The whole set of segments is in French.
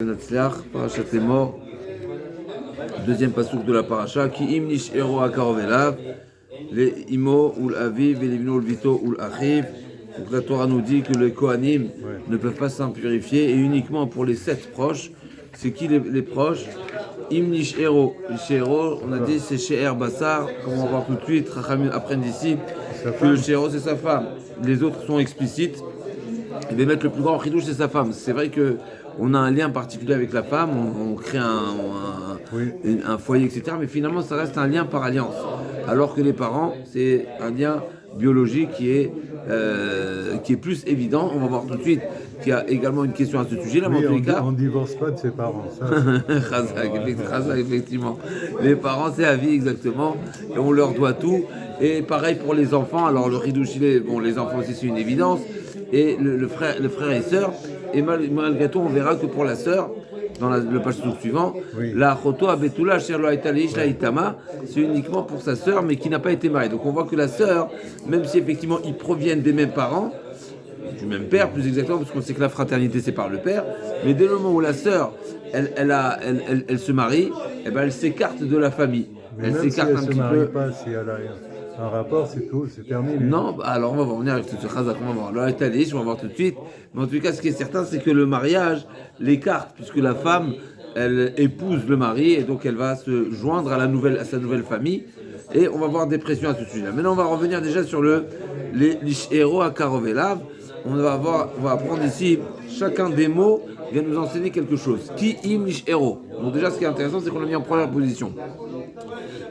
Natsliach, Parashat Emor, deuxième pasouk de la paracha, qui imnish ero akarovelav, les imo ou l'aviv, et les vino ou vito ou l'achiv. Donc la Torah nous dit que les Kohanim ne peuvent pas s'en purifier, et uniquement pour les 7 proches. C'est qui les proches? Imnish ero, on a dit c'est She'er Bassar, comme on va voir tout de suite, Rachamim apprennent d'ici que le She'ero c'est sa femme. Les autres sont explicites. Et bien mettre le plus grand chidouche c'est sa femme. C'est vrai que on a un lien particulier avec la femme, on crée un foyer, etc. Mais finalement, ça reste un lien par alliance. Alors que les parents, c'est un lien biologique qui est plus évident. On va voir tout de suite qu'il y a également une question à ce sujet-là. Oui, on ne divorce pas de ses parents. Chazak, effectivement. Les parents, c'est à vie, exactement. Et on leur doit tout. Et pareil pour les enfants. Alors, le ridouche, bon, les enfants aussi, c'est une évidence. Et le frère et sœur. Et malgré tout, on verra que pour la sœur, dans le page suivant, la choto abetula sherlo aitalish la itama, c'est uniquement pour sa sœur, mais qui n'a pas été mariée. Donc on voit que la sœur, même si effectivement ils proviennent des mêmes parents, du même père plus exactement, parce qu'on sait que la fraternité c'est par le père, mais dès le moment où la sœur, elle se marie, eh ben elle s'écarte de la famille. Mais elle s'écarte un petit peu. Pas, si elle a un rapport, c'est tout, c'est terminé. Non, alors on va revenir avec ce chazak, on va voir. Là, on va voir tout de suite. Mais en tout cas, ce qui est certain, c'est que le mariage l'écarte, puisque la femme, elle épouse le mari, et donc elle va se joindre à sa nouvelle famille. Et on va voir des pressions à ce sujet-là. Maintenant, on va revenir déjà sur les héros à Karovelav. On va apprendre ici, chacun des mots vient nous enseigner quelque chose. Qui im héros. Donc déjà, ce qui est intéressant, c'est qu'on l'a mis en première position.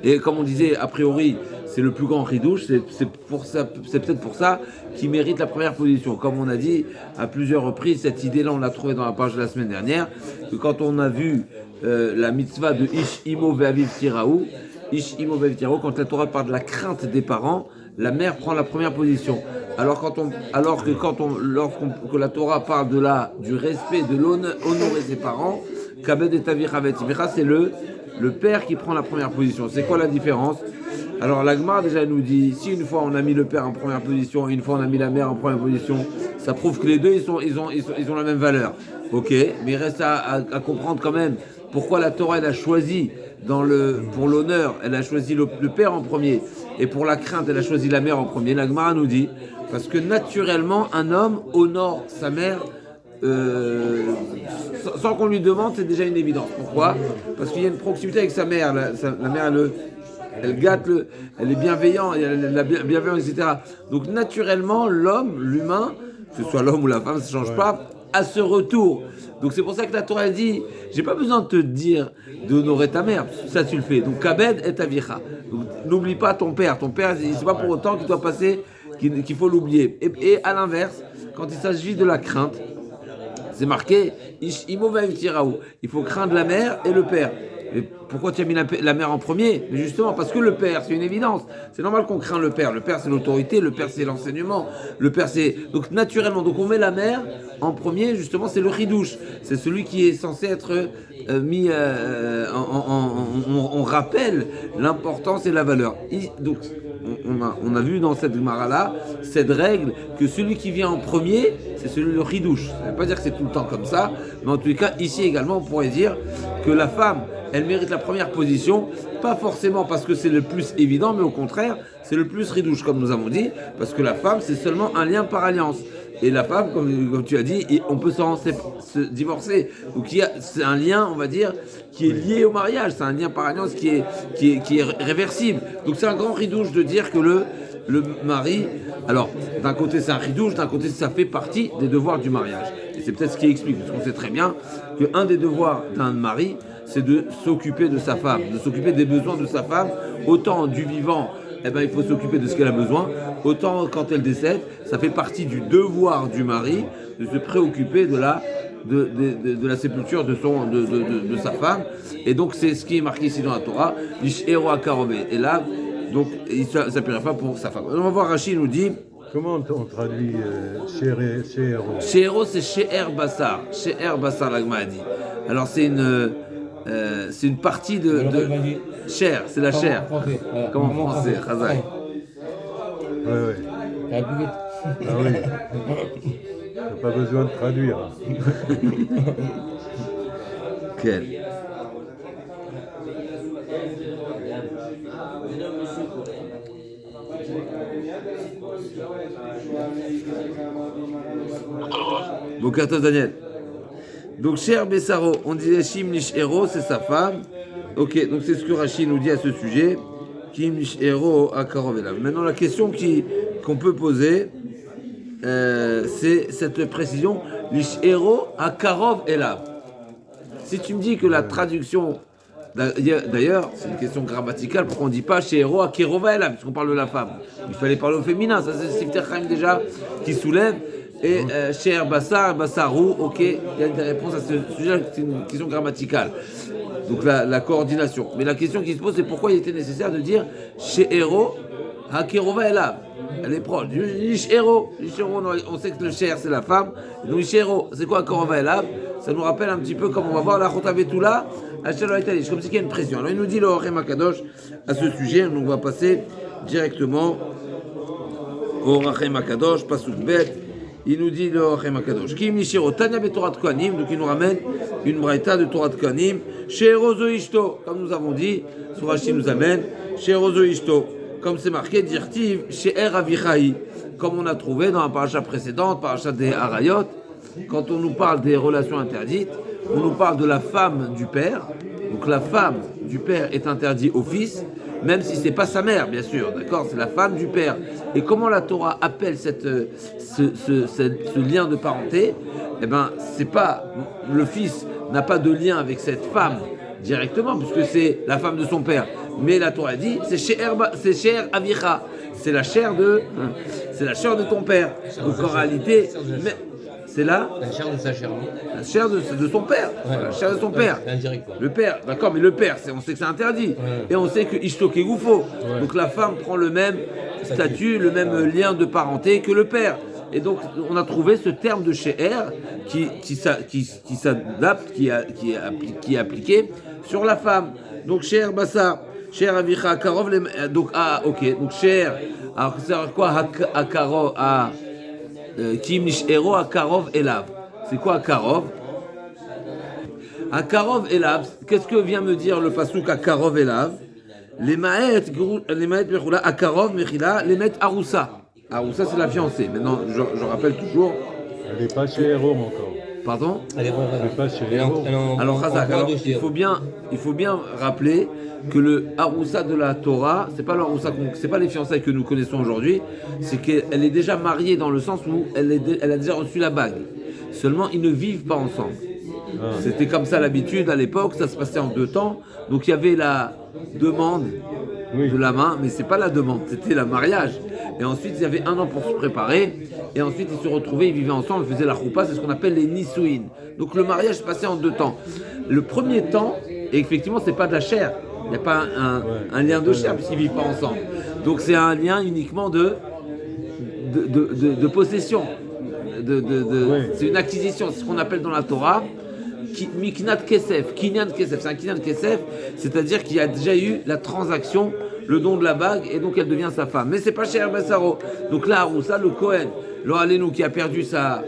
Et comme on disait, a priori, c'est le plus grand ridouche, c'est peut-être pour ça qu'il mérite la première position. Comme on a dit à plusieurs reprises, cette idée-là, on l'a trouvée dans la page de la semaine dernière, que quand on a vu la mitzvah de Ish Imo Ve'aviv Tiraou, quand la Torah parle de la crainte des parents, la mère prend la première position. Lorsque la Torah parle du respect, de l'honorer ses parents, Kabed et Tavir Havet Imicha, c'est le père qui prend la première position. C'est quoi la différence? Alors la Gemara déjà nous dit, si une fois on a mis le père en première position et une fois on a mis la mère en première position, ça prouve que les deux ils ont la même valeur. Ok, mais il reste à comprendre quand même pourquoi la Torah elle a choisi pour l'honneur, elle a choisi le père en premier, et pour la crainte elle a choisi la mère en premier. La Gemara nous dit, parce que naturellement un homme honore sa mère sans qu'on lui demande, c'est déjà une évidence. Pourquoi? Parce qu'il y a une proximité avec sa mère. La mère elle gâte, elle est bienveillante, elle a bienveillance, etc. Donc naturellement, l'humain, que ce soit l'homme ou la femme, ça ne change pas, a ce retour. Donc c'est pour ça que la Torah dit, j'ai pas besoin de te dire d'honorer ta mère, ça tu le fais. Donc kabed et avicha. Donc n'oublie pas ton père. Ton père, c'est pas pour autant qu'il doit passer, qu'il faut l'oublier. Et à l'inverse, quand il s'agit de la crainte, c'est marqué, il faut craindre la mère et le père. Et pourquoi tu as mis la mère en premier? Mais justement, parce que le père, c'est une évidence. C'est normal qu'on craint le père. Le père, c'est l'autorité. Le père, c'est l'enseignement. Le père, c'est... Donc, naturellement, donc on met la mère en premier, justement, c'est le chidouche. C'est celui qui est censé être mis... on rappelle l'importance et la valeur. Donc, on a vu dans cette Gemara-là, cette règle, que celui qui vient en premier, c'est celui le chidouche. Ça ne veut pas dire que c'est tout le temps comme ça, mais en tous les cas, ici également, on pourrait dire que la femme, elle mérite la première position, pas forcément parce que c'est le plus évident, mais au contraire, c'est le plus ridouche, comme nous avons dit, parce que la femme, c'est seulement un lien par alliance. Et la femme, comme tu as dit, on peut se divorcer. Donc c'est un lien, on va dire, qui est lié au mariage. C'est un lien par alliance qui est réversible. Donc c'est un grand ridouche de dire que le mari... Alors, d'un côté c'est un ridouche, d'un côté ça fait partie des devoirs du mariage. Et c'est peut-être ce qui explique, parce qu'on sait très bien qu'un des devoirs d'un mari, c'est de s'occuper de sa femme, de s'occuper des besoins de sa femme, autant du vivant, il faut s'occuper de ce qu'elle a besoin, autant quand elle décède, ça fait partie du devoir du mari de se préoccuper de la sépulture de sa femme. Et donc c'est ce qui est marqué ici dans la Torah, l'ishero akarove. Et là, donc il ne s'appellera pas pour sa femme. On va voir, Rachid nous dit... Comment on traduit She'ero? She'ero, c'est She'er Bassar. She'er Bassar, la Gemara dit. Alors c'est une partie de chair, c'est la chair. Comme en français, Chazak. Oui. Ah oui. T'as pas besoin de traduire. כן. Boker Tov Daniel. Donc, cher Bessaro, on disait Shim Nishero, c'est sa femme. Ok, donc c'est ce que Rachid nous dit à ce sujet. Kim Nishero Akarov Elav. Maintenant, la question qu'on peut poser, c'est cette précision Nishero Akarov Elav. Si tu me dis que la traduction, d'ailleurs, c'est une question grammaticale, pourquoi on ne dit pas Shero Akerova Elav, puisqu'on parle de la femme. Il fallait parler au féminin, ça c'est Sifter Chaim déjà qui soulève. Et Cher Bassar, Bassarou, ok, il y a des réponses à ce sujet, c'est une question grammaticale. Donc la coordination. Mais la question qui se pose, c'est pourquoi il était nécessaire de dire Shero Hakerova Elav. Elle est proche. Lishero, on sait que le Cher c'est la femme. Donc Lishero, c'est quoi Hakerova Elav? Ça nous rappelle un petit peu comme on va voir la Chota Betula à Shalom Italish, comme si il y a une pression. Alors il nous dit le Orem Akadosh à ce sujet, donc on va passer directement au Orem Akadosh, Pasuk Bet. Il nous dit le Orem Akadosh. Kim Nishiro Tanya Betorat Kohanim, donc il nous ramène une braïta de Torat Kohanim. Shero Zo Ishto, comme nous avons dit, Sourachi nous amène Shero Zo Ishto, comme c'est marqué Dirtiv She'er Avichai, comme on a trouvé dans la paracha précédente, paracha des Harayot, quand on nous parle des relations interdites, on nous parle de la femme du père. Donc la femme du père est interdite au fils, même si c'est pas sa mère, bien sûr, d'accord, c'est la femme du père. Et comment la Torah appelle ce lien de parenté? Eh ben, c'est pas le fils n'a pas de lien avec cette femme directement, puisque c'est la femme de son père. Mais la Torah dit, c'est She'er Avicha, c'est la chair de ton père. Donc en réalité, c'est la chair de sa chair. La chair de son père. Ouais. La chair de son père. C'est indirect, quoi. Le père, d'accord, mais le père, on sait que c'est interdit. Ouais. Et on sait que Ishto Kegoufo. Ouais. Donc la femme prend le même statut, le même lien de parenté que le père. Et donc on a trouvé ce terme de She'er qui s'adapte, qui est appliqué sur la femme. Donc She'er Bassa, She'er Avicha, Karov, donc ok, donc She'er, alors c'est quoi Akarov, Kim Nishero Akarov Elav. C'est quoi Akarov? Akarov Elav, qu'est-ce que vient me dire le pasuk Akarov Elav? Les Maet Mechula, Akarov Mechila, les Maet Aroussa. Aroussa, c'est la fiancée. Maintenant, je rappelle toujours. Elle n'est pas chez Héros encore. Pardon? Elle n'est pas chez Héros. Alors, Khazak, il faut bien rappeler que le Aroussa de la Torah, c'est pas le Aroussa, c'est pas les fiançailles que nous connaissons aujourd'hui, c'est qu'elle est déjà mariée dans le sens où elle a déjà reçu la bague. Seulement, ils ne vivent pas ensemble. C'était comme ça l'habitude à l'époque, ça se passait en 2 temps. Donc il y avait la demande de la main, mais c'est pas la demande, c'était le mariage. Et ensuite, il y avait 1 an pour se préparer. Et ensuite, ils se retrouvaient, ils vivaient ensemble, ils faisaient la choupa, c'est ce qu'on appelle les nisouin. Donc le mariage se passait en 2 temps. Le premier temps, et effectivement, c'est pas de la chair. Il n'y a pas un lien de chair puisqu'ils ne vivent pas ensemble. Donc c'est un lien uniquement de possession. C'est une acquisition, c'est ce qu'on appelle dans la Torah Miknat Kesef, Kinyan Kesef. C'est un Kinyan Kesef, c'est-à-dire qu'il y a déjà eu la transaction, le don de la bague, et donc elle devient sa femme. Mais c'est pas chez Bassaro. Donc là, Aroussa, le Kohen, le Halénou qui a perdu sa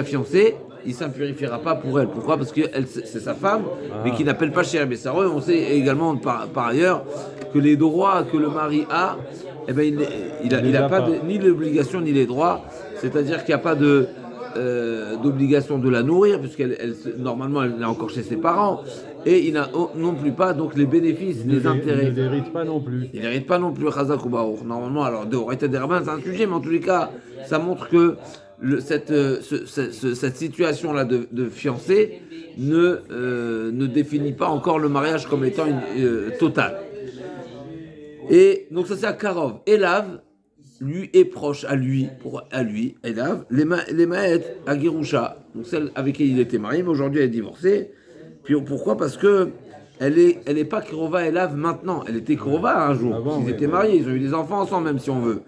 fiancée, il ne s'impurifiera pas pour elle. Pourquoi? Parce que c'est sa femme, mais qui n'appelle pas Cher Bessaro. On sait également par ailleurs que les droits que le mari a, eh ben, il n'a pas ni l'obligation ni les droits. C'est-à-dire qu'il n'y a pas d'obligation de la nourrir, puisqu'elle normalement elle est encore chez ses parents. Et il n'a non plus pas donc les bénéfices, les intérêts. Il n'hérite pas non plus. Il n'hérite pas non plus, Chazak ou Baruch. Normalement, alors, de Horaïta des Rabbins, c'est un sujet, mais en tous les cas, ça montre que cette situation-là de fiancée ne définit pas encore le mariage comme étant total. Et donc, ça c'est à Karov. Elav, lui est proche à lui, Elav, les Maët à Gerusha, donc celle avec qui il était marié, mais aujourd'hui elle est divorcée. Puis pourquoi? Parce que elle est pas Krova Elav maintenant, elle était Krova un jour. Avant, ils étaient mariés, ils ont eu des enfants ensemble, même si on veut.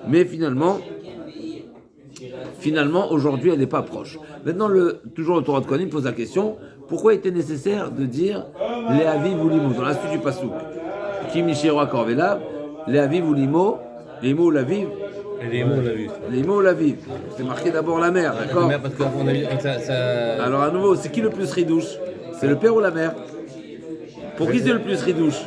Mais finalement, aujourd'hui, elle n'est pas proche. Maintenant, toujours le Torah de Kohanim pose la question, pourquoi il était nécessaire de dire les aviv ou limo dans la suite du Passouk? Kim Nishero Korvelav, les aviv ou limo, les mots ou la vive. Les mots ou la vive. C'est marqué d'abord la mère, d'accord? La mère, parce qu'on a vu ça... Alors à nouveau, c'est qui le plus ridouche? C'est le père ou la mère? Pour qui c'est le plus ridouche?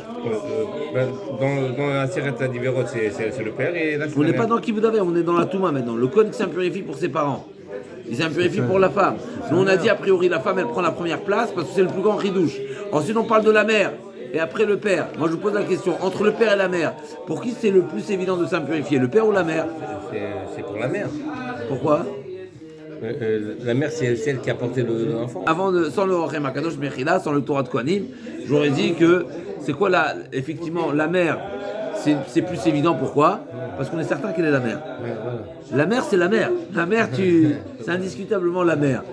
Dans la Sirette à Diverot, c'est le père et là c'est On la n'est pas mère. dans le Kiboudavé, on est dans la Touma maintenant. Le Kohen s'impurifie pour ses parents. Il s'impurifie pour la femme. Nous on a dit a priori la femme elle prend la première place parce que c'est le plus grand ridouche. Ensuite on parle de la mère et après le père. Moi je vous pose la question, entre le père et la mère, pour qui c'est le plus évident de s'impurifier? Le père ou la mère? C'est pour la mère. Pourquoi? La mère, c'est celle qui a porté l'enfant. Sans le Rochem Akadosh Mechila, sans le Torah de Kohanim, j'aurais dit que c'est quoi effectivement la mère, c'est plus évident. Pourquoi? Parce qu'on est certain qu'elle est la mère. La mère, c'est la mère. La mère, c'est indiscutablement la mère.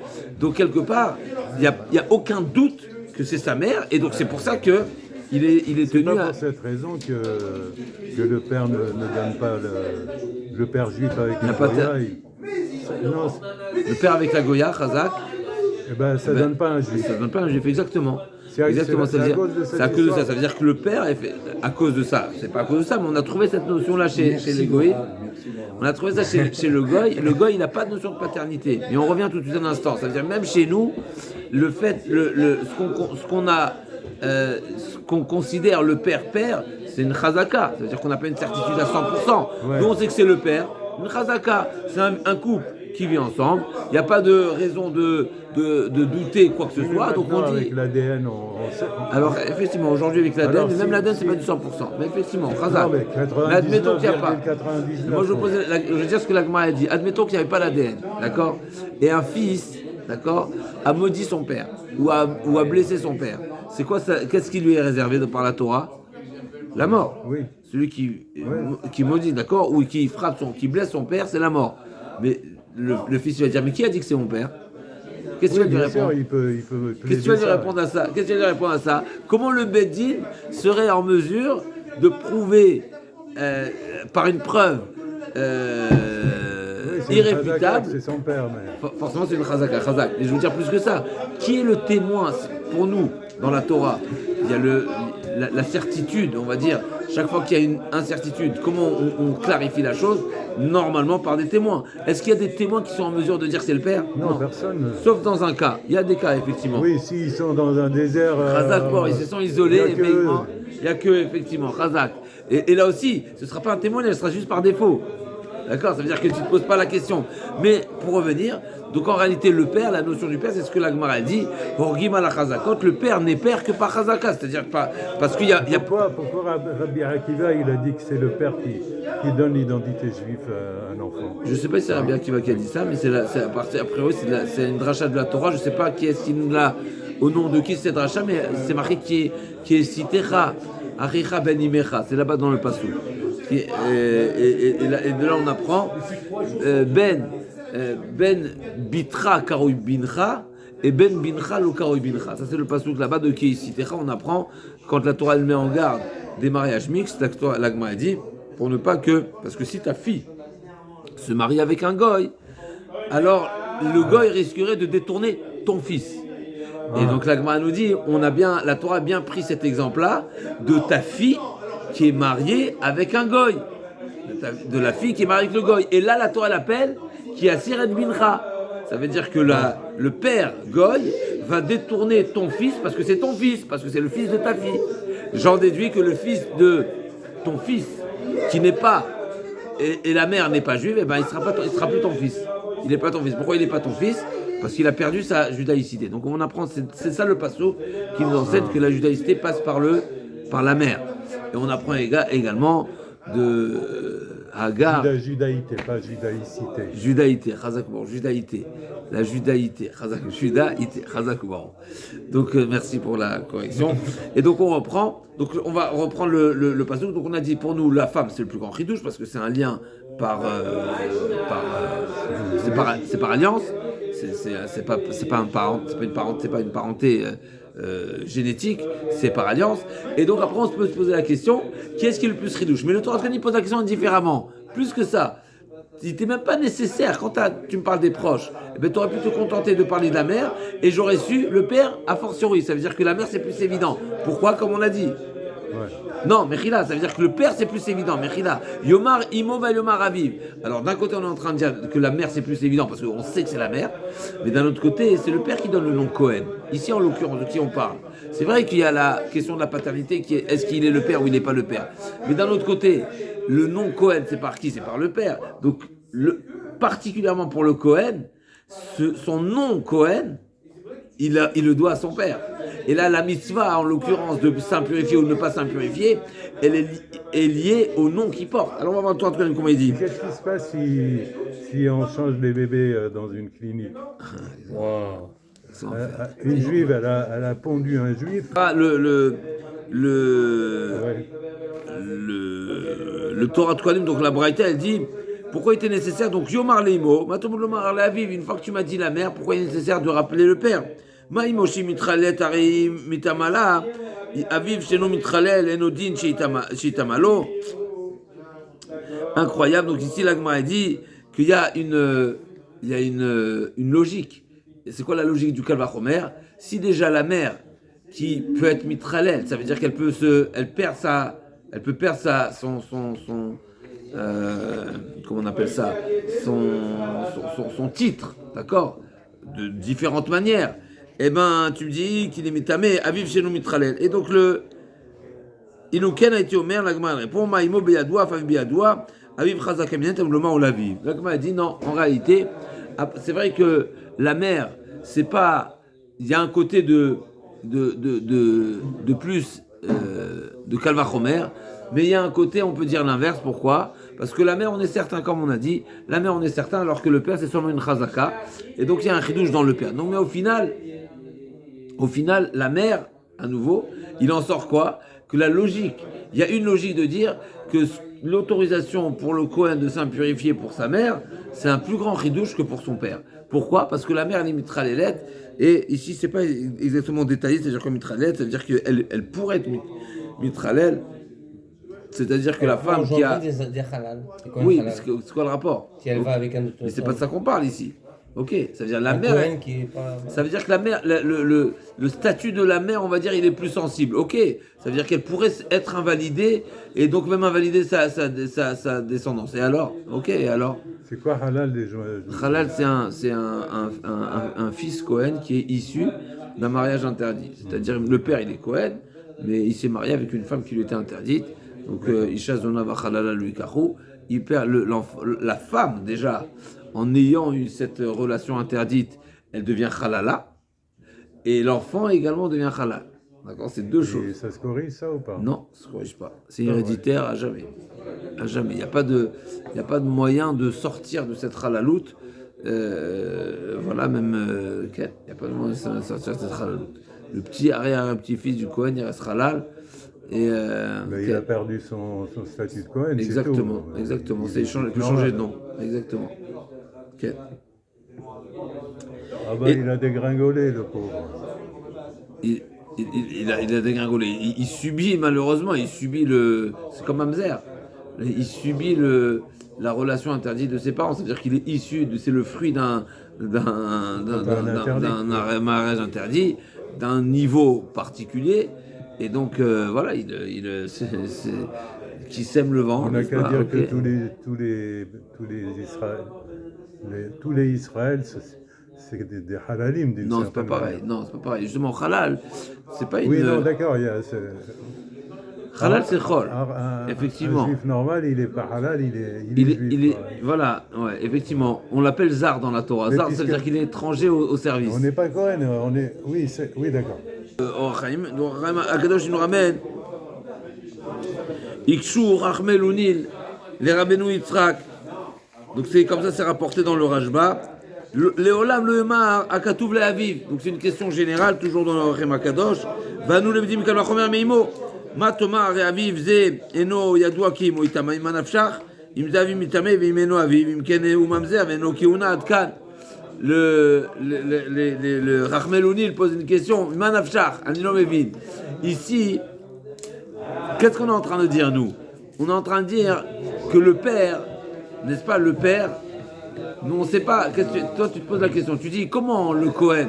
Donc quelque part, il n'y a aucun doute que c'est sa mère, et donc c'est pour ça que il est tenu pas à. pour cette raison que le père ne donne pas le père juif avec Il n'y a la pas Goya. Non, Le père avec la Goya, Chazak, eh ben, ça ne donne pas un juif. ça ne donne pas un juif, exactement. C'est Exactement, c'est ça veut à dire, cause de cette c'est à cause de ça. histoire. Ça veut dire que le père est fait, à cause de ça. C'est pas à cause de ça, mais on a trouvé cette notion-là chez les goïs. On a trouvé ça chez le goï. Le goï, il n'a pas de notion de paternité. Mais on revient tout de suite un instant. Ça veut dire même chez nous, le fait, ce qu'on considère le père, c'est une chazaka. Ça veut dire qu'on n'a pas une certitude à 100%. Ouais. Nous, on sait que c'est le père. Une chazaka, c'est un couple qui vit ensemble. Il n'y a pas de raison de douter quoi que ce soit. Donc on dit. Avec l'ADN, on sait. Alors effectivement, aujourd'hui avec l'ADN, Alors, mais même si- l'ADN si- c'est pas du 100%. Mais effectivement, Khazak. Non, mais Mais admettons qu'il n'y a pas. 99,99. Moi je veux dire ce que l'Agma a dit. Admettons qu'il n'y avait pas l'ADN, d'accord? Et un fils, d'accord, a maudit son père ou a blessé son père. C'est quoi ça? Qu'est-ce qui lui est réservé par la Torah? La mort. Oui. Celui qui maudit, d'accord, ou qui qui blesse son père, c'est la mort. Mais le fils il va dire, mais qui a dit que c'est mon père? Qu'est-ce que tu vas lui Bien sûr, répondre? il peut Qu'est-ce que tu vas lui répondre à ça? Qu'est-ce que tu vas lui répondre à ça? Comment le Beddin serait en mesure de prouver par une preuve irréfutable? C'est son père, mais. Forcément, c'est une chazaka. Mais je veux dire plus que ça. Qui est le témoin pour nous dans la Torah? Il y a la certitude, on va dire. Chaque fois qu'il y a une incertitude, comment on clarifie la chose? Normalement par des témoins. Est-ce qu'il y a des témoins qui sont en mesure de dire que c'est le père? Non, personne. Sauf dans un cas. Il y a des cas, effectivement. Oui, s'ils sont dans un désert. Razak, ils se sont isolés, effectivement. Il n'y a que, effectivement, Razak. Et là aussi, ce ne sera pas un témoignage, ce sera juste par défaut. D'accord? Ça veut dire que tu ne te poses pas la question. Mais pour revenir, donc en réalité, le père, la notion du père, c'est ce que la Gemara dit. Horgim ala chazakot, le père n'est père que par chazaka. C'est-à-dire pas. Parce qu'il y a. Pourquoi Rabbi Akiva, il a dit que c'est le père qui donne l'identité juive à un enfant? Je ne sais pas si c'est Rabbi Akiva qui a dit ça, mais a priori, c'est une dracha de la Torah. Je ne sais pas qui est-ce qui nous l'a. Au nom de qui c'est dracha, mais c'est marqué qui est cité Aricha ben Imecha. C'est là-bas dans le passou. Et de là on apprend Ben Bitra Karoui Bincha et Ben Bincha lo Karoui Bincha. Ça c'est le passage là-bas de qui citera. On apprend quand la Torah elle met en garde des mariages mixtes. La Gemara a dit pour ne pas que, parce que si ta fille se marie avec un goy, alors le goy risquerait de détourner ton fils. Et donc la Gemara nous dit, la Torah a bien pris cet exemple-là de ta fille qui est mariée avec un goy, de la fille qui est mariée avec le goy. Et là, la Torah l'appelle qui a Siret Bincha. Ça veut dire que le père goy va détourner ton fils parce que c'est ton fils, parce que c'est le fils de ta fille. J'en déduis que le fils de ton fils, qui n'est pas, et la mère n'est pas juive, eh ben il sera plus ton fils. Il n'est pas ton fils. Pourquoi il n'est pas ton fils? Parce qu'il a perdu sa judaïcité. Donc on apprend, c'est ça le passo qui nous enseigne que la judaïcité passe par la mère. Et on apprend également de Hagar. Judaïté, pas judaïcité. Judaïté, Chazakoubar, judaïté. La judaïté, judaïté, Chazakoubar. Donc merci pour la correction. Et donc on reprend. Donc on va reprendre le passo. Donc on a dit pour nous la femme c'est le plus grand chidouche parce que c'est un lien c'est par alliance. C'est pas une parenté génétique, c'est par alliance. Et donc après on peut se poser la question, qui est-ce qui est le plus ridouche? Mais le Torah il pose la question différemment. Plus que ça, il n'était même pas nécessaire, quand tu me parles des proches, tu aurais pu te contenter de parler de la mère, et j'aurais su le père a fortiori. Ça veut dire que la mère c'est plus évident. Pourquoi? Comme on a dit. Non, Mechila, ça veut dire que le père c'est plus évident. Mechila, Yomar Imo va Yomar Aviv. Alors d'un côté on est en train de dire que la mère c'est plus évident parce qu'on sait que c'est la mère, mais d'un autre côté c'est le père qui donne le nom Cohen. Ici en l'occurrence de qui on parle. C'est vrai qu'il y a la question de la paternité qui est est-ce qu'il est le père ou il n'est pas le père. Mais d'un autre côté, le nom Cohen c'est par qui? C'est par le père. Donc particulièrement pour le Cohen, son nom Cohen, il le doit à son père. Et là, la mitzvah, en l'occurrence, de s'impurifier ou de ne pas s'impurifier, elle est liée au nom qu'il porte. Alors, on va voir toi, comment il dit. Qu'est-ce qui se passe si on change les bébés dans une clinique? Wow. Une juive, elle a pondu un juif. Ah, le Torah de Kohanim, donc la Braïta, elle dit pourquoi il était nécessaire, donc Yomar Leimo, Matom Lomar Leaviv, une fois que tu m'as dit la mère, pourquoi il est nécessaire de rappeler le père? Maïmoshi mitralet arim mitamala, aviv sheno mitralel enodin shitamalo. Incroyable, donc ici l'Agma a dit qu'il y a une logique. Et c'est quoi la logique du Kalvachomer? Si déjà la mère qui peut être mitralel, ça veut dire qu'elle peut perdre comment on appelle ça, son titre, d'accord, de différentes manières. Eh ben, tu me dis qu'il est mitamé, aviv chez nous mitralel. Et donc Inuken a été omer, l'agma répond, maïmo beyadoua, fav beyadoua, aviv chazakaminet, amloma on la vive. L'agma a dit non, en réalité, c'est vrai que la mère, c'est pas, il y a un côté de plus de Kalvachomer, mais il y a un côté, on peut dire l'inverse. Pourquoi? Parce que la mère, on est certain, comme on a dit, la mère, on est certain, alors que le père, c'est seulement une chazaka, et donc il y a un chidouche dans le père. Donc, mais au final, la mère, à nouveau, il en sort quoi? Que la logique, il y a une logique de dire que l'autorisation pour le Kohen de s'impurifier pour sa mère, c'est un plus grand chidouche que pour son père. Pourquoi? Parce que la mère, elle limitera les lettres, et ici, c'est pas exactement détaillé, c'est-à-dire comme mitralet, ça veut dire qu'elle pourrait être mitralel, c'est-à-dire que la femme qui a... des halal. Oui, c'est quoi le rapport? Si elle va avec un autre... Mais c'est pas de ça qu'on parle ici. Ok, ça veut dire la un mère... Cohen qui est pas... Ça veut dire que la mère, le statut de la mère, on va dire, il est plus sensible. Ok, ça veut dire qu'elle pourrait être invalidée, et donc même invalider sa descendance. Et alors? Ok, et alors? C'est quoi halal déjà? Halal, c'est un fils Cohen qui est issu d'un mariage interdit. C'est-à-dire le père, il est Cohen, mais il s'est marié avec une femme qui lui était interdite. Donc, Isha Zona va halala lui kahu. Il perd la femme, déjà, en ayant eu cette relation interdite, elle devient halala. Et l'enfant également devient halal. D'accord? C'est deux choses. Et ça se corrige, ça, ou pas? Non, ça se corrige pas. C'est héréditaire à jamais. À jamais. Il n'y a pas de moyen de sortir de cette halaloute. Voilà, même. Il n'y a pas de moyen de sortir de cette halaloute. Le petit arrière-petit-fils du Cohen, il reste halal. Et il a perdu son statut de Cohen. Exactement, c'est tout. exactement. Il peut changer de nom. Exactement. Okay. Ah bah, il a dégringolé, le pauvre. Il a dégringolé. Il subit, malheureusement, c'est comme Hamzer. Il subit la relation interdite de ses parents. C'est-à-dire qu'il est issu, c'est le fruit d'un mariage interdit, d'un niveau particulier. Et donc, voilà, qui sème le vent. On n'a qu'à dire que tous les Israël, c'est des halalim. Non, c'est pas pareil. Non, c'est pas pareil. Justement, halal, c'est pas une... Oui, non, d'accord. Halal, c'est chol. Effectivement. Un juif normal, il n'est pas halal, il est juif. Voilà, ouais, effectivement. On l'appelle zar dans la Torah. Zar, ça veut dire qu'il est étranger au service. On n'est pas Cohen, oui, d'accord. Donc, Akadosh nous ramène Ikshu, Rachmel, Unil, les Rabbeinu Yitzhak. Donc c'est comme ça, c'est rapporté dans le Rashba. Leolam le Emar, Akatouv le Aviv. Donc c'est une question générale, toujours dans le Rachem Akadosh. Vanu le Bdim Kalvachomer Meimo. Matoma Aviv Ze Eno Yadua Ki Mo Itama Imanafshach. Im Zavim Itame Vimeno Aviv. Im Kene Umamzer Veno Kiuna Adkan. Le Rachmel Unil pose une question. Manafshach, Anilom Evin. Ici, qu'est-ce qu'on est en train de dire, nous? On est en train de dire que le père, n'est-ce pas, le père, nous on ne sait pas. Toi, tu te poses la question. Tu dis comment le Cohen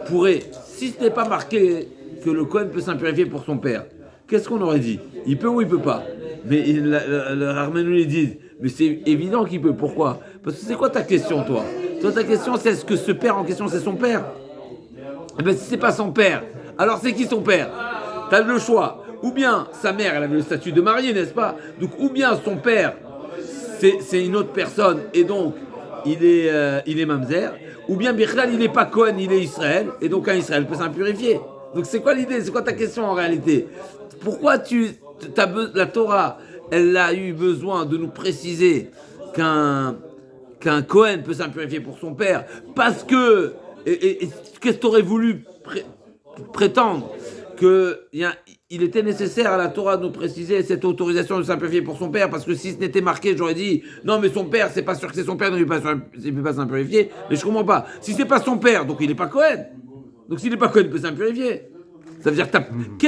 pourrait, si ce n'est pas marqué que le Cohen peut s'impurifier pour son père, qu'est-ce qu'on aurait dit? Il peut ou il peut pas? Mais le Arménien dit, mais c'est évident qu'il peut. Pourquoi? Parce que c'est quoi ta question, toi? Toi, ta question, c'est est-ce que ce père en question, c'est son père? Eh bien, si c'est pas son père, alors c'est qui son père? T'as le choix. Ou bien sa mère, elle avait le statut de mariée, n'est-ce pas? Donc, ou bien son père, c'est une autre personne, et donc il est mamzer. Ou bien Bichlal, il n'est pas Cohen, il est Israël, et donc un Israël peut s'impurifier. Donc, c'est quoi l'idée? C'est quoi ta question en réalité? Pourquoi la Torah, elle a eu besoin de nous préciser qu'un Cohen peut s'impurifier pour son père? Parce que, et qu'est-ce que tu aurais voulu prétendre? Il était nécessaire à la Torah de nous préciser cette autorisation de s'impurifier pour son père, parce que si ce n'était marqué, j'aurais dit non, mais son père, c'est pas sûr que c'est son père, donc il ne peut pas s'impurifier. Mais je comprends pas. Si c'est pas son père, donc il n'est pas Cohen. Donc s'il n'est pas Cohen, il peut s'impurifier. Ça veut dire que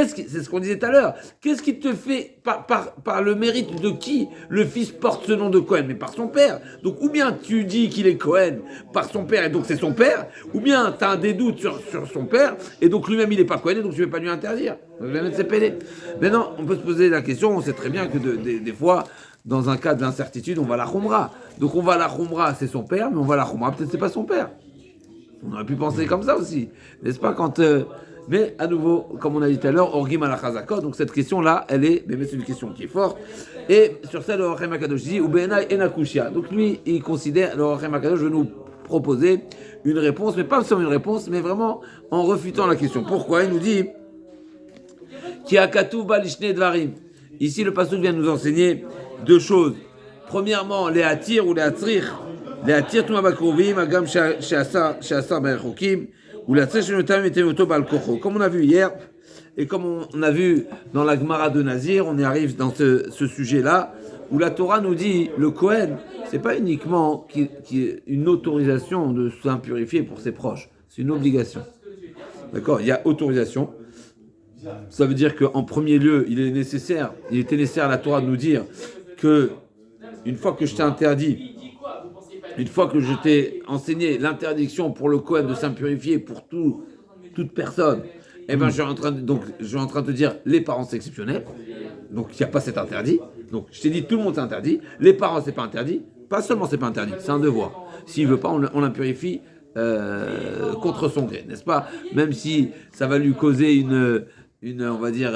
c'est ce qu'on disait tout à l'heure. Qu'est-ce qui te fait, par le mérite de qui le fils porte ce nom de Cohen? Mais par son père. Donc, ou bien tu dis qu'il est Cohen par son père, et donc c'est son père, ou bien tu as des doutes sur son père, et donc lui-même il n'est pas Cohen, et donc tu ne veux pas lui interdire. Donc, mettre ses pédés. Maintenant, on peut se poser la question, on sait très bien que des fois, dans un cas d'incertitude, on va la khumra. Donc, on va la khumra, c'est son père, mais on va la khumra, peut-être c'est pas son père. On aurait pu penser comme ça aussi. N'est-ce pas quand... Mais à nouveau, comme on a dit tout à l'heure, Orgim ala Chazakot, donc cette question-là, mais c'est une question qui est forte. Et sur ça, le Orachem Akadosh dit, Ubeena enakushia. Donc lui, il considère, le Orachem Akadosh veut nous proposer une réponse, mais pas seulement une réponse, mais vraiment en refutant la question. Pourquoi? Il nous dit, Ki akatuv ba lishne dvarim. Ici, le pasuk vient nous enseigner deux choses. Premièrement, les atir ou les atzrich. Les atir tuma bakrovim, agam sheasar b'rechokim. Comme on a vu hier, et comme on a vu dans la Gemara de Nazir, on y arrive dans ce sujet-là, où la Torah nous dit, le Kohen, c'est pas uniquement une autorisation de s'impurifier pour ses proches, c'est une obligation. D'accord? Il y a autorisation. Ça veut dire qu'en premier lieu, il était nécessaire à la Torah de nous dire que, une fois que je t'ai interdit, une fois que je t'ai enseigné l'interdiction pour le Kohen de s'impurifier pour toute personne, eh ben, je suis en train de te dire, les parents c'est exceptionnel, donc il n'y a pas cet interdit. Donc je t'ai dit, tout le monde c'est interdit, les parents c'est pas interdit, pas seulement c'est pas interdit, c'est un devoir. S'il veut pas, on l'impurifie contre son gré, n'est-ce pas? Même si ça va lui causer on va dire,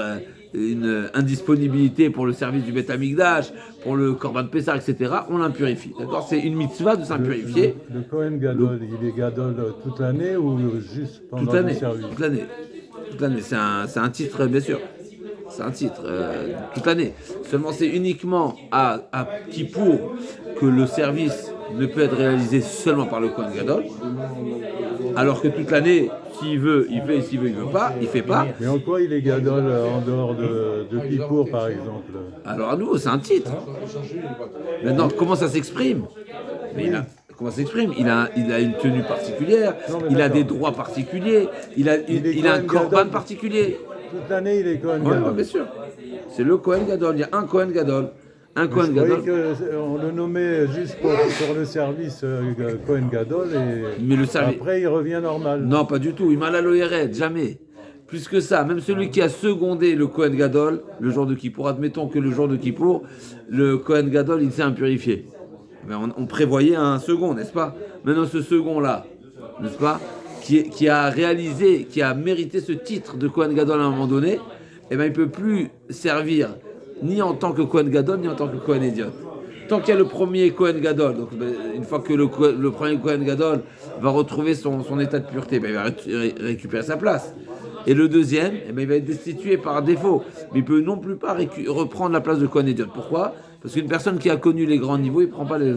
une indisponibilité pour le service du Beth Amikdash, pour le Korban Pessah, etc., on l'impurifie. D'accord? C'est une mitzvah de s'impurifier. Le Kohen Gadol, il est Gadol toute l'année ou juste pendant le service? Toute l'année. Toute l'année. C'est un titre, bien sûr. C'est un titre, toute l'année. Seulement, c'est uniquement à Kippour que le service ne peut être réalisé seulement par le Kohen Gadol, alors que toute l'année, s'il veut, il fait, s'il veut, il veut pas, il fait pas. Mais en quoi il est Gadol en dehors de Kippour, par exemple? Alors à nouveau, c'est un titre. Maintenant, comment ça s'exprime? Comment ça s'exprime? Il a une tenue particulière, il a des droits particuliers, il a un korban particulier. Toute l'année, il est Kohen Gadol. Oui, bien sûr. C'est le Kohen Gadol. Il y a un Kohen Gadol. Un Je Kohen Gadol. croyais qu'on le nommait juste pour le service Kohen Gadol Mais le service... après il revient normal. Non, pas du tout. Il m'a la loyeret, jamais. Plus que ça, même celui qui a secondé le Kohen Gadol, le jour de Kippour, admettons que le jour de Kippour, le Kohen Gadol, il s'est impurifié. Mais on prévoyait un second, n'est-ce pas? Maintenant, ce second-là, n'est-ce pas, qui a réalisé, qui a mérité ce titre de Kohen Gadol à un moment donné, eh ben, il ne peut plus servir ni en tant que Kohen Gadol, ni en tant que Kohen Idiot. Tant qu'il y a le premier Kohen Gadol, donc une fois que le premier Kohen Gadol va retrouver son état de pureté, ben, il va récupérer sa place. Et le deuxième, eh ben, il va être destitué par défaut. Mais il ne peut non plus pas reprendre la place de Kohen Idiot. Pourquoi? Parce qu'une personne qui a connu les grands niveaux, il ne prend pas les...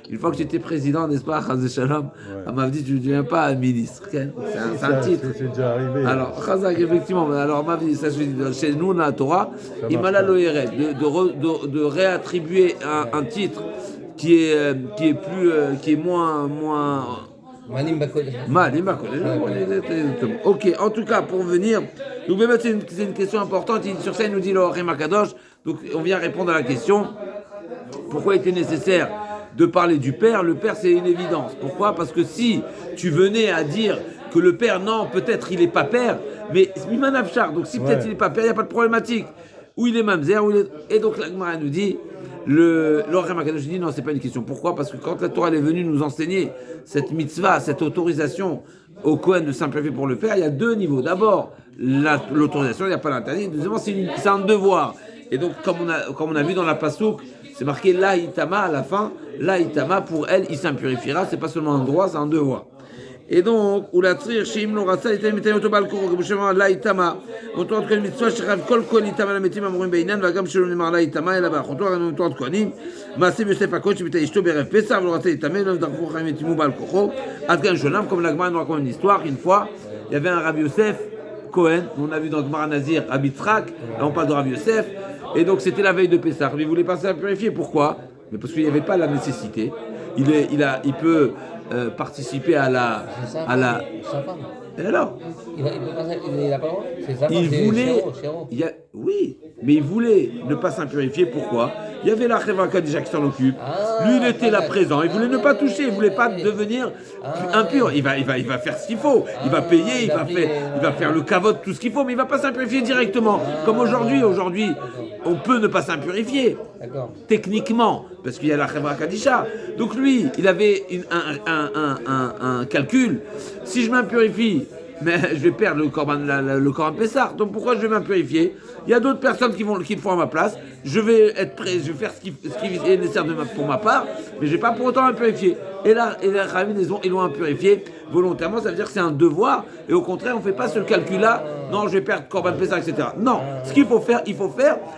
Une fois que j'étais président, n'est-ce pas, Chazé Shalom, on m'a dit, tu ne deviens pas un ministre. C'est un titre. C'est déjà arrivé. Alors, Chazak, effectivement, alors m'a dit, ça, chez nous, dans la Torah, il m'a la loyeret, de réattribuer un titre qui est moins Malim Bakodesh. Malim Bakodesh. Ok, en tout cas, pour venir, donc c'est une question importante. Sur ça, il nous dit le Orachem Akadosh. Donc, on vient répondre à la question pourquoi il était nécessaire de parler du père. Le père, c'est une évidence. Pourquoi? Parce que si tu venais à dire que le père, non, peut-être il n'est pas père, mais Miman Afshar, donc si peut-être il n'est pas père, il n'y a pas de problématique. ou il est mamzer, ou il est... Et donc la Gemara nous dit, l'Orem Akadosh dit non, c'est pas une question. Pourquoi? Parce que quand la Torah est venue nous enseigner cette mitzvah, cette autorisation au Kohen de simplifier pour le père, il y a deux niveaux. D'abord, l'autorisation, il n'y a pas l'interdit. Deuxièmement, c'est un devoir. Et donc, comme on a vu dans la Passouk, c'est marqué la itama à la fin. La itama, pour elle, il s'impurifiera. C'est pas seulement un droit, c'est un devoir. Et donc, ou la trir chez Imlo Ratsa, il était autobal koro, comme je la itama. On tourne que le mitzvah, shirav kol kol itama la metim amorim beinan, va gam shalom nemar la itama, et là-bas, on tourne kohanim, maaseh Yosef Akot, shibita ishto berev pesach, v'lo Ratsa itama, l'homme d'arfou chaim etimu bal koro, adgan shonam, comme la Gemara nous raconte une histoire, une fois, il y avait un Rabbi Yosef Cohen, on a vu dans Gemara Nazir, Rabbi Tzrak, là on parle de Rabbi Yosef, et donc c'était la veille de Pessah, mais il voulait passer à purifier, pourquoi? Mais parce qu'il n'y avait pas la nécessité, il peut participer à la. Sa femme. Et alors? Il n'a pas le droit. C'est sa femme. Il voulait. Chéro. Oui, mais il voulait ne pas s'impurifier. Pourquoi? Il y avait la Cheva Kadisha qui s'en occupe. Lui, il était là présent. Il voulait ne pas toucher. Il voulait pas devenir impur. Il va faire ce qu'il faut. Il va payer. Il va faire le kavod, tout ce qu'il faut, mais il va pas s'impurifier directement. Comme aujourd'hui. Aujourd'hui, on peut ne pas s'impurifier. D'accord. Techniquement, parce qu'il y a la Chevra Kadisha. Donc lui, il avait un calcul. Si je m'impurifie, mais je vais perdre le Corban Pessah. Donc pourquoi je vais m'impurifier? Il y a d'autres personnes qui le font à ma place. Je vais être prêt, je vais faire ce qui est nécessaire pour ma part, mais je ne vais pas pour autant m'impurifier. Et là, les Ravines, ils l'ont impurifié volontairement, ça veut dire que c'est un devoir, et au contraire, on ne fait pas ce calcul-là, non, je vais perdre Corban Pessah, etc. Non, ce qu'il faut faire,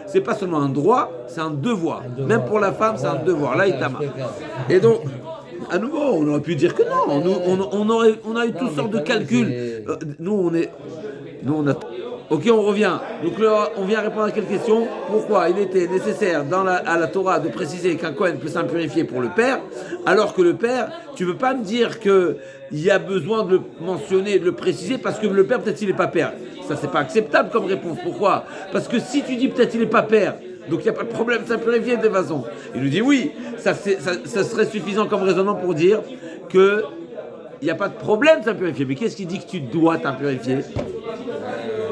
c'est pas seulement un droit, c'est un devoir. Même pour la femme, c'est un devoir. Là, Itama. Et donc, à nouveau, on aurait pu dire que non, on a eu toutes sortes de calculs. Ok, on revient. Donc là, on vient répondre à quelle question? Pourquoi il était nécessaire à la Torah de préciser qu'un Kohen peut s'impurifier pour le père, alors que le père, tu ne veux pas me dire qu'il y a besoin de le mentionner, de le préciser, parce que le père, peut-être il n'est pas père. Ça, c'est pas acceptable comme réponse. Pourquoi? Parce que si tu dis peut-être il n'est pas père, donc il n'y a pas de problème de s'impurifier de toute façon. Il nous dit oui, ça serait suffisant comme raisonnement pour dire que il n'y a pas de problème de s'impurifier. Mais qu'est-ce qui dit que tu dois t'impurifier?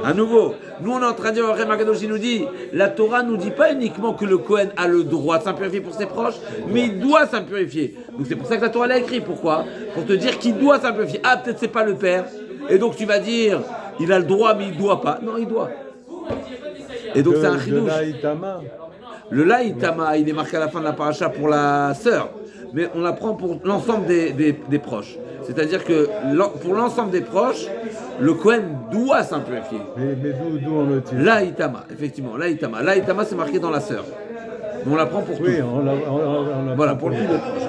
À nouveau, nous on est en train de dire, Orem Akadosh nous dit, la Torah nous dit pas uniquement que le Kohen a le droit de s'impurifier pour ses proches, mais il doit s'impurifier. Donc c'est pour ça que la Torah l'a écrit. Pourquoi? Pour te dire qu'il doit s'impurifier. Ah, peut-être c'est pas le père. Et donc tu vas dire, il a le droit mais il doit pas. Non, il doit. Et donc c'est un chidouche. Le laïtama, il est marqué à la fin de la paracha pour la sœur, mais on l'apprend pour l'ensemble des proches. C'est-à-dire que pour l'ensemble des proches, le Kohen doit s'impurifier. Mais d'où on le tire? Laïtama, effectivement, laïtama. Laïtama, c'est marqué dans la sœur. Mais on l'apprend pour tout. Oui, on l'a Voilà, pour tous les proches.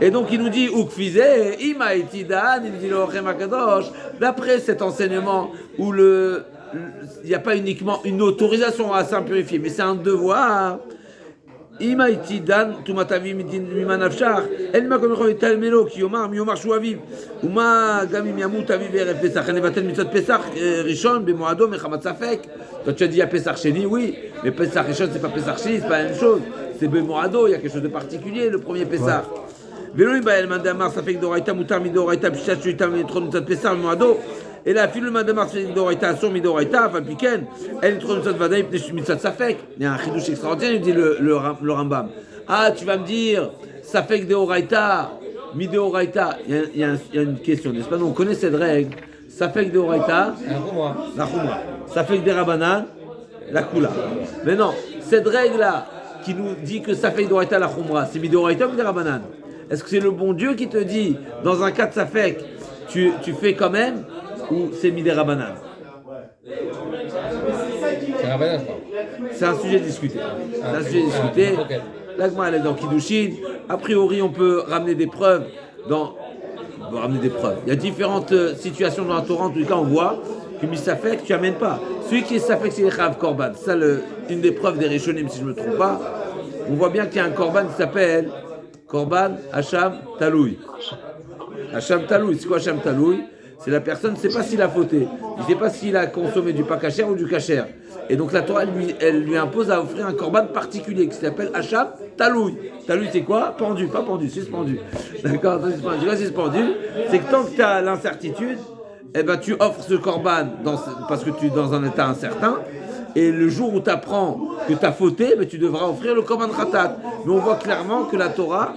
Ouais. Et donc il nous dit Ukfize, Imaïtidan, il dit l'Orem Akadosh, d'après cet enseignement où il n'y a pas uniquement une autorisation à s'impurifier, mais c'est un devoir. Imaïti dan tumatavi mimanafshar el makom yachol italmelo ki yomar miyomar shu aviv uma gam im yamut aviv erev pesach nevatel mitzvot pesach rishon bemoado mechamat safek. Toi tu as dit il y a pesach sheni, oui, mais pesach rishon c'est pas pesach sheni, c'est pas la même chose, c'est bemoado, il y a quelque chose de particulier le premier pesach. Veloim bael mandamar safek doraita mutar midoraita pshat shu itam mitron mitzvot pesach bemoado. Et là, film le mandamar safek doraita asur midoraita falpiken el mitron mitzvot vadaim mitzvot safek. Il y a un chidouche extraordinaire, il dit le Rambam. Ah, tu vas me dire safek deoraita midoraita. Il y a une question, n'est-ce pas? Nous on connaît cette règle. Safek deoraita la khumra. Safek de rabanan la kula. Mais non, cette règle là qui nous dit que safek deoraita la khumra, c'est midoraita ou de rabanan? Est-ce que c'est le bon Dieu qui te dit, dans un cas de safek, tu fais quand même, ou c'est midé rabanan? C'est rabanan, je crois. C'est un sujet discuté. La Gemara elle est dans Kiddushin. A priori, on peut ramener des preuves. Il y a différentes situations dans la Torah. En tout cas, on voit que misafek, tu amènes pas. Celui qui est safek, c'est les chav korban. C'est ça une des preuves des Rishonim, si je ne me trompe pas. On voit bien qu'il y a un korban qui s'appelle Korban Hacham Taloui. Hacham Taloui, c'est quoi Hacham Taloui? C'est la personne ne sait pas s'il a fauté, il ne sait pas s'il a consommé du pas kasher ou du kasher. Et donc la Torah, elle lui impose à offrir un korban particulier qui s'appelle Hacham Taloui. Taloui, c'est quoi? Pendu, pas pendu, suspendu. D'accord, suspendu. C'est que tant que tu as l'incertitude, eh ben, tu offres ce korban parce que tu es dans un état incertain. Et le jour où tu apprends que tu as fauté, ben, tu devras offrir le korban khatat. Mais on voit clairement que la Torah,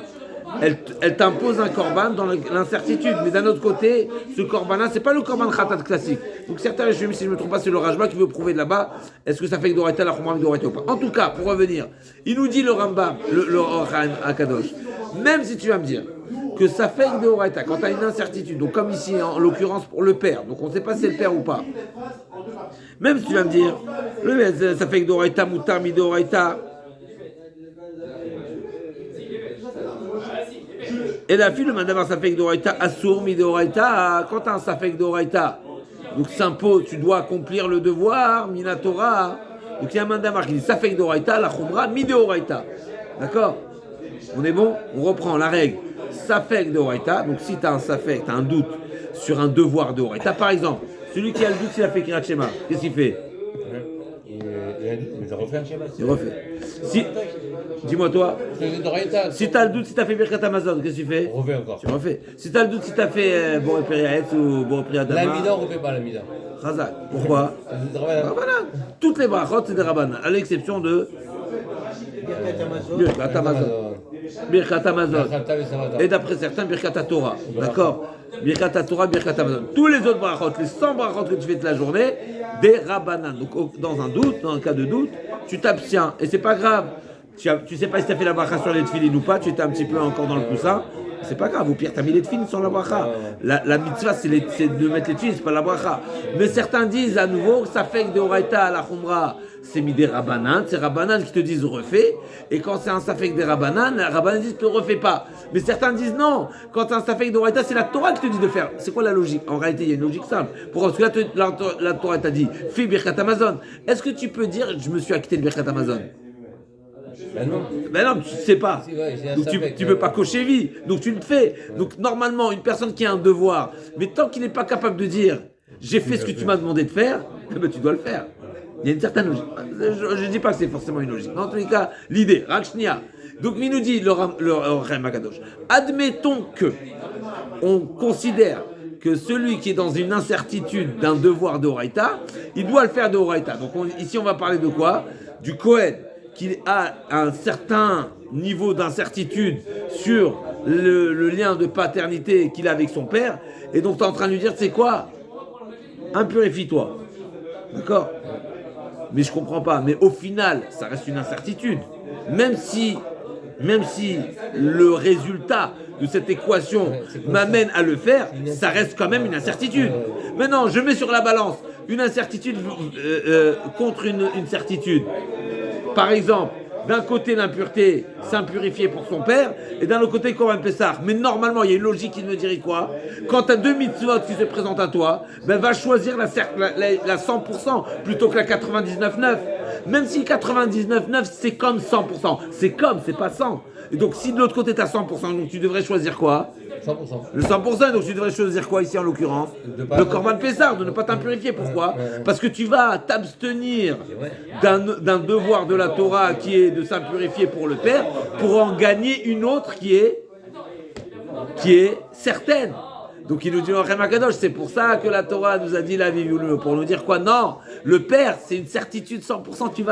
elle t'impose un korban dans l'incertitude. Mais d'un autre côté, ce korban-là, c'est pas le korban khatat classique. Donc certains, si je ne me trompe pas, c'est le Rajba qui veut prouver de là-bas, est-ce que ça fait que d'Oraita la Khumra avec d'Oraita ou pas. En tout cas, pour revenir, il nous dit le Rambam, le Orachaim Akadosh, même si tu vas me dire que ça fait que d'Oraita, quand tu as une incertitude, donc comme ici en l'occurrence pour le père, donc on ne sait pas si c'est le père ou pas, même si tu vas me dire, ça fait que d'Oraita, Moutar, Midoraita, et la fille, le mandamar safek d'oraita, assour mi d'oraita, quand tu as un safek d'oraita, donc s'impose, tu dois accomplir le devoir, mina Torah. Donc il y a un mandamar qui dit safek d'oraita, la khumra mi d'oraita. D'accord? On est bon? On reprend la règle. Safek d'oraita, donc si tu as un safek, tu as un doute sur un devoir d'oraita, par exemple, celui qui a le doute s'il a fait Kirat Shema, qu'est-ce qu'il fait? Il refait un schéma. Il refait. Si, dis-moi toi, si tu as le doute si tu as fait Birkat Amazon, qu'est-ce que tu fais? Refait encore. Tu refais. Si tu as le doute si tu as fait Boré Periaetz ou Boré Periadama. L'amida, on refait pas l'amida. Khazak. Pourquoi? Rabbanan. Toutes les brachot, c'est des Rabbanan, à l'exception de Birkat Amazon. Birkat Amazon. Et d'après certains, Birkat Torah. D'accord? Birkat Torah, Birkat Amazon. Tous les autres brachot, les 100 brachot que tu fais de la journée, des Rabbanan. Donc dans un doute, dans un cas de doute, tu t'abstiens. Et c'est pas grave. Tu sais pas si tu as fait la bracha sur les tefilines ou pas, tu étais un petit peu encore dans le coussin, c'est pas grave, au pire tu as mis les tefilines sur la bracha. La mitzvah c'est de mettre les tefilines, c'est pas la bracha. Mais certains disent à nouveau, ça fait que de Horaïta à la Khumra, c'est mis des Rabbanan, c'est Rabbanan qui te disent refais, et quand c'est un safek des Rabbanan, les Rabbanan disent ne le refais pas. Mais certains disent non, quand c'est un safek de Horaïta, c'est la Torah qui te dit de faire. C'est quoi la logique? En réalité, il y a une logique simple. Pourquoi? Parce que la Torah t'a dit, fais Birkat Amazon. Est-ce que tu peux dire, je me suis acquitté de Birkat Amazon? Ben non, tu ne sais pas. Donc tu ne peux pas cocher vie. Donc tu le fais. Donc normalement, une personne qui a un devoir, mais tant qu'il n'est pas capable de dire j'ai fait ce que tu m'as demandé de faire, ben tu dois le faire. Il y a une certaine logique. Je ne dis pas que c'est forcément une logique. Mais en tous les cas, l'idée, Rakshnia. Donc il nous dit le Chaim Akadosh. Admettons que on considère que celui qui est dans une incertitude d'un devoir d'Oraïta, il doit le faire d'Oraïta. Donc ici on va parler de quoi? Du Kohen, qu'il a un certain niveau d'incertitude sur le lien de paternité qu'il a avec son père, et donc tu es en train de lui dire, c'est quoi? Impurifie-toi. D'accord? Mais je comprends pas. Mais au final, ça reste une incertitude. Même si le résultat de cette équation m'amène à le faire, ça reste quand même une incertitude. Maintenant, je mets sur la balance une incertitude contre une certitude. Par exemple, d'un côté l'impureté, s'impurifier pour son père, et d'un autre côté Korban Pessah. Mais normalement, il y a une logique qui me dirait quoi? Quand tu as deux mitzvot qui se présentent à toi, ben va choisir la 100% plutôt que la 99,9. Même si 99,9 c'est comme 100%. C'est pas 100. Et donc si de l'autre côté tu as 100%, donc tu devrais choisir quoi? 100%. Le 100%, donc tu devrais choisir quoi ici en l'occurrence? Le Korban Pessah, de ne pas t'impurifier. Pourquoi? Parce que tu vas t'abstenir d'un devoir de la Torah qui est de s'impurifier pour le Père, pour en gagner une autre qui est certaine. Donc il nous dit Chaim Akadosh, c'est pour ça que la Torah nous a dit la vie, pour nous dire quoi? Non, le Père, c'est une certitude 100%, tu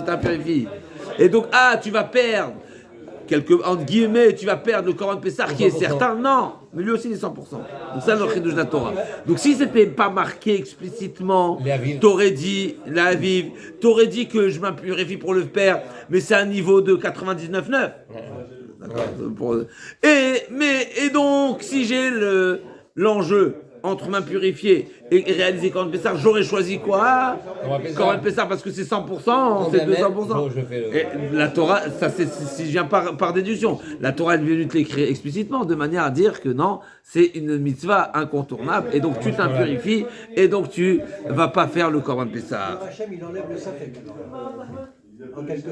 t'impurifies. Et donc, tu vas perdre entre guillemets, tu vas perdre le Korban Pessah qui est certain. Non, mais lui aussi il est 100%. Donc ça, le chidouche de la Torah. Donc si c'était pas marqué explicitement, t'aurais dit que je m'impurifie pour le Père, mais c'est un niveau de 99,9. D'accord. Et donc, si j'ai l'enjeu entre m'impurifier et réaliser Korban Pessah, j'aurais choisi quoi? Korban Pessah parce que c'est 100%, c'est 200%. Et la Torah, ça c'est si je viens par déduction. La Torah est venue te l'écrire explicitement de manière à dire que non, c'est une mitzvah incontournable et donc tu t'impurifies et donc tu vas pas faire le Korban Pessah. Hachem, il enlève le safek. En quelque sorte.